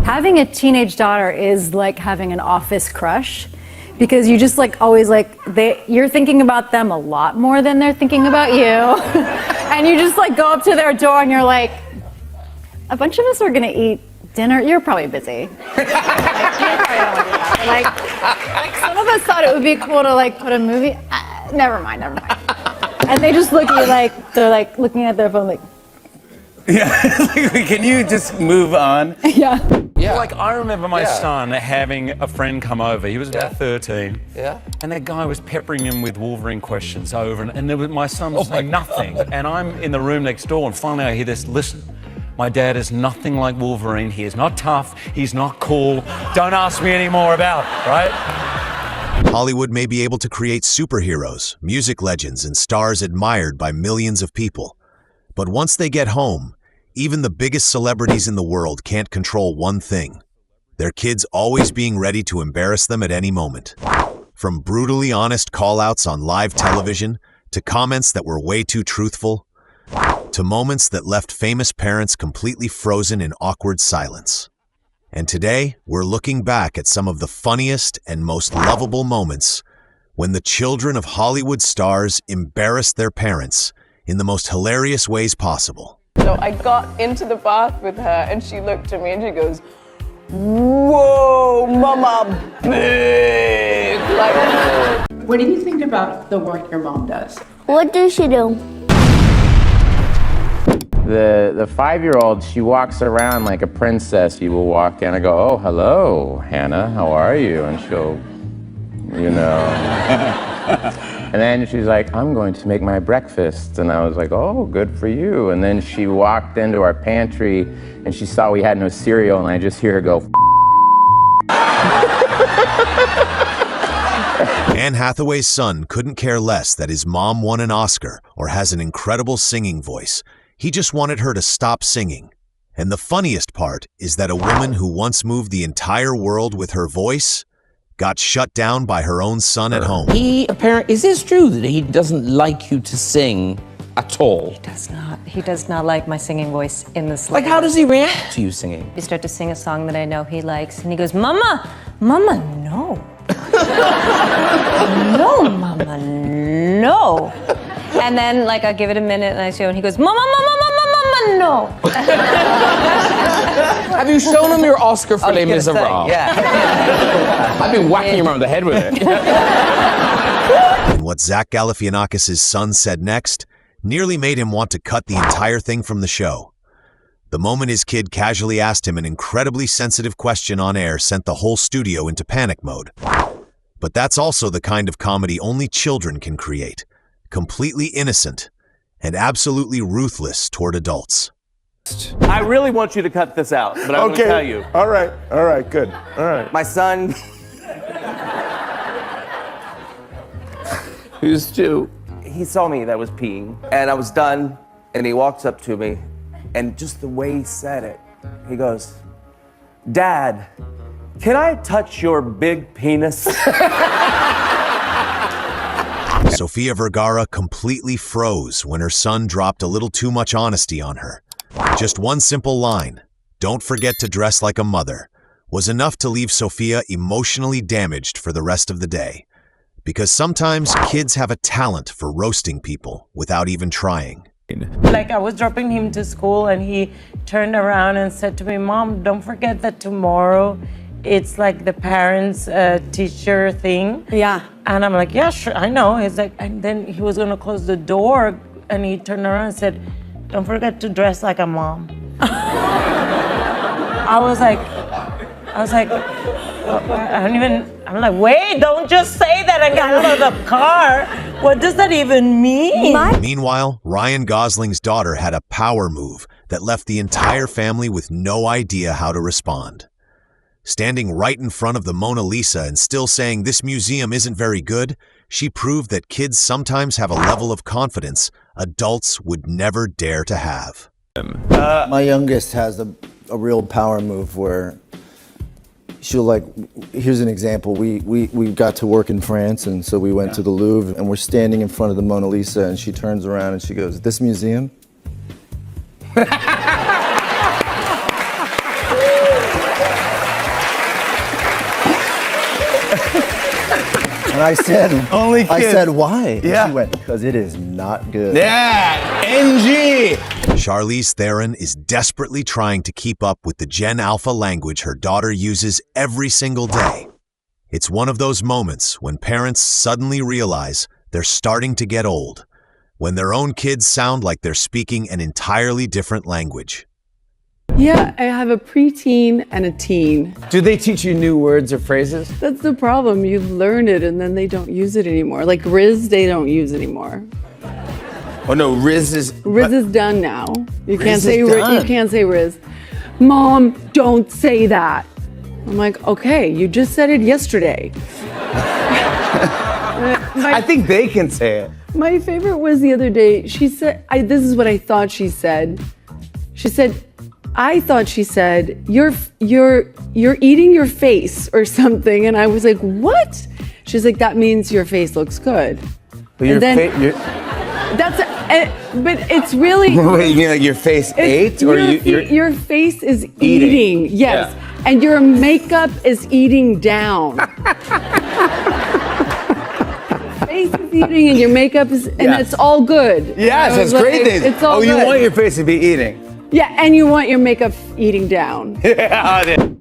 Having a teenage daughter is like having an office crush, because you just like always like you're thinking about them a lot more than they're thinking about you. And you just like go up to their door and you're like, a bunch of us are gonna eat dinner. You're probably busy. Like some of us thought it would be cool to like put a movie. Never mind. And they just look at you like they're like looking at their phone like. Yeah, can you just move on? Yeah. Like, I remember my son having a friend come over. He was about 13. Yeah. And that guy was peppering him with Wolverine questions over and there was, my son was saying nothing. And I'm in the room next door and finally I hear this, listen, my dad is nothing like Wolverine. He is not tough. He's not cool. Don't ask me any more about it, right? Hollywood may be able to create superheroes, music legends, and stars admired by millions of people. But once they get home, even the biggest celebrities in the world can't control one thing: their kids always being ready to embarrass them at any moment. From brutally honest call-outs on live television, to comments that were way too truthful, to moments that left famous parents completely frozen in awkward silence. And today, we're looking back at some of the funniest and most lovable moments when the children of Hollywood stars embarrassed their parents in the most hilarious ways possible. So I got into the bath with her and she looked at me and she goes, "Whoa, mama, big." Like, what do you think about the work your mom does? What does she do? The 5-year-old, she walks around like a princess. You will walk in and go, "Oh, hello, Hannah, how are you?" And she'll, you know. And then she's like, "I'm going to make my breakfast." And I was like, "Oh, good for you." And then she walked into our pantry and she saw we had no cereal and I just hear her go, Anne Hathaway's son couldn't care less that his mom won an Oscar or has an incredible singing voice. He just wanted her to stop singing. And the funniest part is that a woman who once moved the entire world with her voice got shut down by her own son at home. Is this true that he doesn't like you to sing at all? He does not like my singing voice in the slightest. Like, how does he react to you singing? You start to sing a song that I know he likes, and he goes, "Mama, Mama, no." "No, Mama, no." And then, like, I give it a minute, and I show, and he goes, "Mama, Mama, Mama, Mama, no." Have you shown him your Oscar for Les Miserables? yeah. I've been whacking him around the head with it. And what Zach Galifianakis' son said next nearly made him want to cut the entire thing from the show. The moment his kid casually asked him an incredibly sensitive question on air sent the whole studio into panic mode. But that's also the kind of comedy only children can create. Completely innocent and absolutely ruthless toward adults. I really want you to cut this out, but I'm going to tell you. All right, good. All right. My son, Who's 2? he saw me that was peeing, and I was done, and he walks up to me, and just the way he said it, he goes, "Dad, can I touch your big penis?" Sofia Vergara completely froze when her son dropped a little too much honesty on her. Just one simple line, "Don't forget to dress like a mother," was enough to leave Sofia emotionally damaged for the rest of the day. Because sometimes kids have a talent for roasting people without even trying. Like, I was dropping him to school and he turned around and said to me, "Mom, don't forget that tomorrow it's like the parents teacher thing." Yeah. And I'm like, "Yeah, sure, I know." He's like, and then he was gonna close the door and he turned around and said, "Don't forget to dress like a mom." I was like, I'm like, wait, don't just say that and get out of the car. What does that even mean? Meanwhile, Ryan Gosling's daughter had a power move that left the entire family with no idea how to respond. Standing right in front of the Mona Lisa and still saying this museum isn't very good, she proved that kids sometimes have a level of confidence adults would never dare to have. My youngest has a real power move where she'll, like, here's an example. We got to work in France, and so we went to the Louvre, and we're standing in front of the Mona Lisa, and she turns around and she goes, "This museum?" And I said, Only I kids. said, why? Yeah. And she went, because it is not good. Yeah, NG. Charlize Theron is desperately trying to keep up with the Gen Alpha language her daughter uses every single day. It's one of those moments when parents suddenly realize they're starting to get old, when their own kids sound like they're speaking an entirely different language. Yeah, I have a preteen and a teen. Do they teach you new words or phrases? That's the problem. You learn it and then they don't use it anymore. Like Riz, they don't use anymore. Oh no, Riz is done now. You Riz can't say is done. You can't say Riz. Mom, don't say that. I'm like, okay, you just said it yesterday. I think they can say it. My favorite was the other day. She said, this is what I thought she said. She said, I thought she said, you're eating your face or something. And I was like, what? She's like, that means your face looks good. But your then- but it's really. Wait, you mean like your face ate, or your face is eating. Yes, Yeah. and your makeup is eating down. Face is eating, and your makeup is, and Yes. it's all good. Yes, I was that's great. like, it's all you good. want your face to be eating. Yeah, and you want your makeup eating down.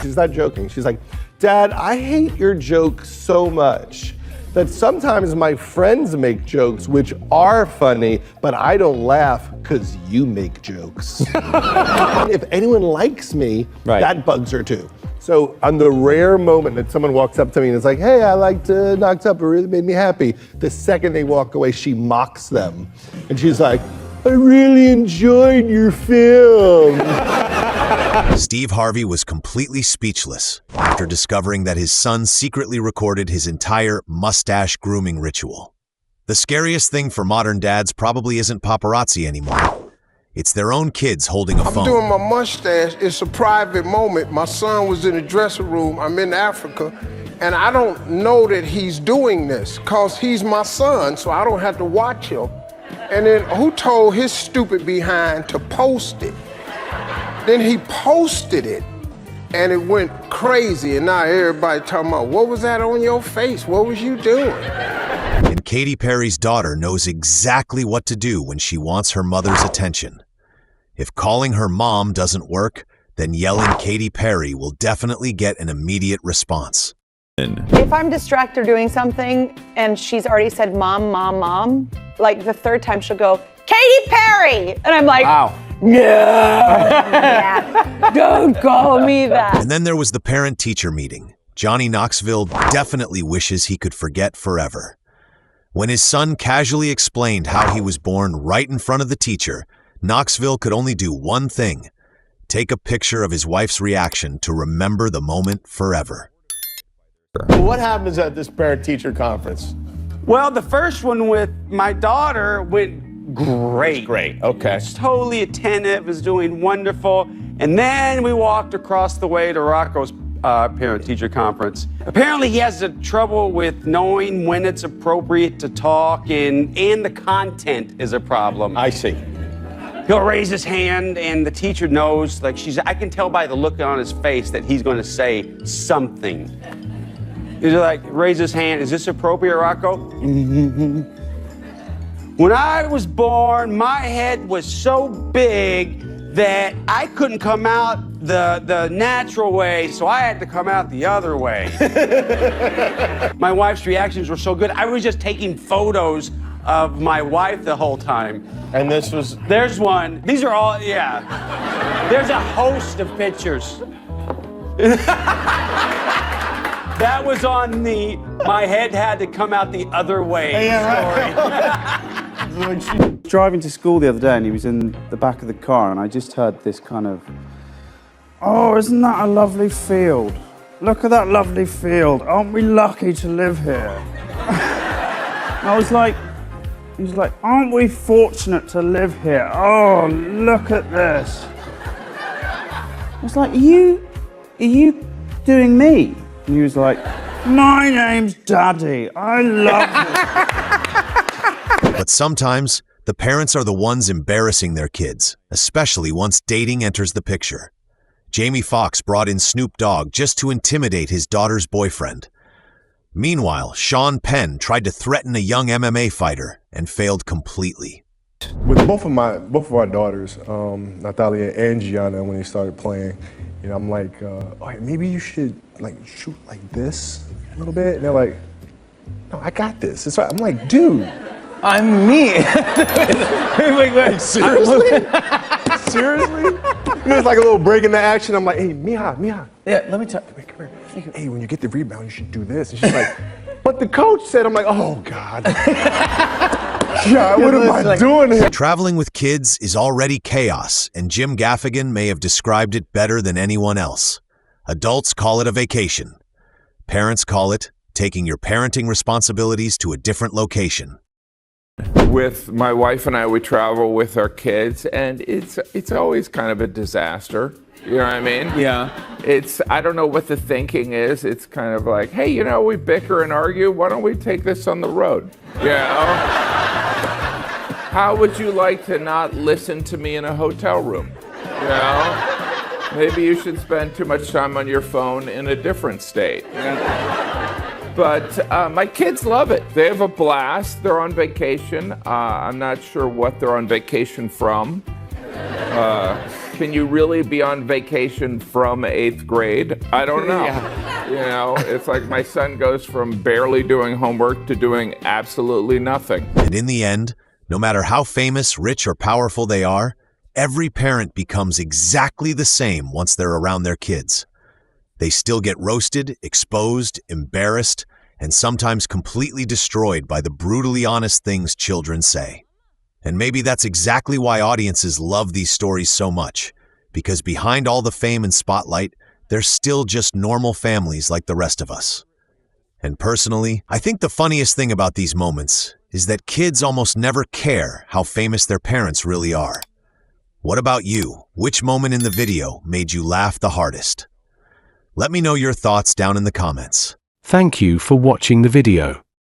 She's not joking. She's like, Dad, I hate your jokes so much that sometimes my friends make jokes which are funny, but I don't laugh because you make jokes. If anyone likes me, that bugs her too. So on the rare moment that someone walks up to me and is like, hey, I liked Knocked Up, it really made me happy. The second they walk away, she mocks them. And she's like, I really enjoyed your film. Steve Harvey was completely speechless after discovering that his son secretly recorded his entire mustache grooming ritual. The scariest thing for modern dads probably isn't paparazzi anymore. It's their own kids holding a phone. I'm doing my mustache. It's a private moment. My son was in the dressing room. I'm in Africa. And I don't know that he's doing this because he's my son, so I don't have to watch him. And then who told his stupid behind to post it? Then he posted it, and it went crazy, and now everybody talking about, what was that on your face? What was you doing? And Katy Perry's daughter knows exactly what to do when she wants her mother's attention. If calling her mom doesn't work, then yelling Katy Perry will definitely get an immediate response. If I'm distracted or doing something and she's already said mom, mom, mom, like the third time she'll go, Katy Perry! And I'm like, wow. Yeah, don't call me that. And then there was the parent-teacher meeting. Johnny Knoxville definitely wishes he could forget forever. When his son casually explained how he was born right in front of the teacher, Knoxville could only do one thing: take a picture of his wife's reaction to remember the moment forever. What happens at this parent-teacher conference? Well, the first one with my daughter went great. Great, okay. Was totally attentive, was doing wonderful. And then we walked across the way to Rocco's parent-teacher conference. Apparently he has trouble with knowing when it's appropriate to talk, and the content is a problem. I see. He'll raise his hand and the teacher knows, like I can tell by the look on his face that he's going to say something. He's like, raise his hand, is this appropriate, Rocco? Mm-hmm. When I was born, my head was so big that I couldn't come out the natural way, so I had to come out the other way. My wife's reactions were so good, I was just taking photos of my wife the whole time. And this was? There's one. These are all, yeah. There's a host of pictures. That was on the my head had to come out the other way story. Driving to school the other day and he was in the back of the car and I just heard this kind of, oh, isn't that a lovely field? Look at that lovely field. Aren't we lucky to live here? I was like, he was like, aren't we fortunate to live here? Oh, look at this. I was like, are you doing me? And he was like, my name's Daddy. I love it. But sometimes, the parents are the ones embarrassing their kids, especially once dating enters the picture. Jamie Foxx brought in Snoop Dogg just to intimidate his daughter's boyfriend. Meanwhile, Sean Penn tried to threaten a young MMA fighter and failed completely. With both of our daughters, Natalia and Gianna, when they started playing, you know, I'm like, all right, maybe you should like shoot like this a little bit. And they're like, no, I got this. It's right. I'm like, dude, I'm me. wait, seriously? Seriously? There's like a little break in the action. I'm like, hey, Mija. Yeah, let me tell you. Come here. Hey, when you get the rebound, you should do this. And she's like, but the coach said, I'm like, oh, God. Yeah, what am I doing here? Traveling with kids is already chaos, and Jim Gaffigan may have described it better than anyone else. Adults call it a vacation. Parents call it taking your parenting responsibilities to a different location. With my wife and I, we travel with our kids, and it's always kind of a disaster. You know what I mean? Yeah. I don't know what the thinking is. It's kind of like, hey, you know, we bicker and argue. Why don't we take this on the road? You know? How would you like to not listen to me in a hotel room? You know? Maybe you should spend too much time on your phone in a different state. But my kids love it. They have a blast. They're on vacation. I'm not sure what they're on vacation from. Can you really be on vacation from 8th grade? I don't know. Yeah. You know, it's like my son goes from barely doing homework to doing absolutely nothing. And in the end, no matter how famous, rich, or powerful they are, every parent becomes exactly the same once they're around their kids. They still get roasted, exposed, embarrassed, and sometimes completely destroyed by the brutally honest things children say. And maybe that's exactly why audiences love these stories so much, because behind all the fame and spotlight, they're still just normal families like the rest of us. And personally, I think the funniest thing about these moments is that kids almost never care how famous their parents really are. What about you? Which moment in the video made you laugh the hardest? Let me know your thoughts down in the comments. Thank you for watching the video.